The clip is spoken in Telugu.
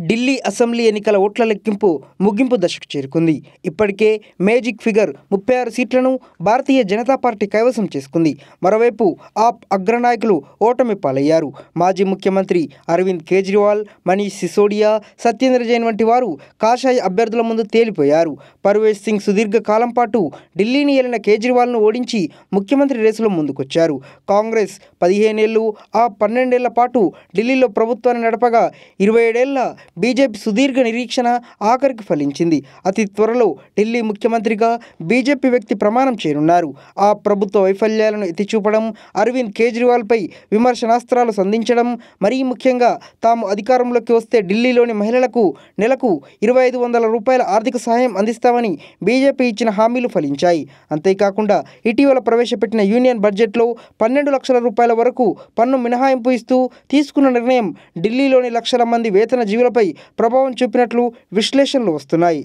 ఢిల్లీ అసెంబ్లీ ఎన్నికల ఓట్ల లెక్కింపు ముగింపు దశకు చేరుకుంది. ఇప్పటికే మేజిక్ ఫిగర్ 36 సీట్లను భారతీయ జనతా పార్టీ కైవసం చేసుకుంది. మరోవైపు ఆప్ అగ్రనాయకులు ఓటమి పాలయ్యారు. మాజీ ముఖ్యమంత్రి అరవింద్ కేజ్రీవాల్, మనీష్ సిసోడియా, సత్యేంద్ర జైన్ వంటి వారు కాషాయ అభ్యర్థుల ముందు తేలిపోయారు. పర్వేజ్ సింగ్ సుదీర్ఘ కాలం పాటు ఢిల్లీని ఏలిన కేజ్రీవాల్ను ఓడించి ముఖ్యమంత్రి రేసులో ముందుకొచ్చారు. కాంగ్రెస్ 15 ఏళ్లు, ఆప్ 12 ఏళ్ల పాటు ఢిల్లీలో ప్రభుత్వాన్ని నడపగా 27 ఏళ్ల బీజేపీ సుదీర్ఘ నిరీక్షణ ఆఖరికి ఫలించింది. అతి త్వరలో ఢిల్లీ ముఖ్యమంత్రిగా బీజేపీ వ్యక్తి ప్రమాణం చేయనున్నారు. ఆ ప్రభుత్వ వైఫల్యాలను ఎత్తిచూపడం, అరవింద్ కేజ్రీవాల్పై విమర్శనాస్త్రాలు సంధించడం, మరీ ముఖ్యంగా తాము అధికారంలోకి వస్తే ఢిల్లీలోని మహిళలకు నెలకు 2500 రూపాయల ఆర్థిక సహాయం అందిస్తామని బీజేపీ ఇచ్చిన హామీలు ఫలించాయి. అంతేకాకుండా ఇటీవల ప్రవేశపెట్టిన యూనియన్ బడ్జెట్లో 12 లక్షల రూపాయల వరకు పన్ను మినహాయింపు ఇస్తూ తీసుకున్న నిర్ణయం ఢిల్లీలోని లక్షల మంది వేతన జీవులపై ప్రభావం చూపినట్లు విశ్లేషణలు వస్తున్నాయి.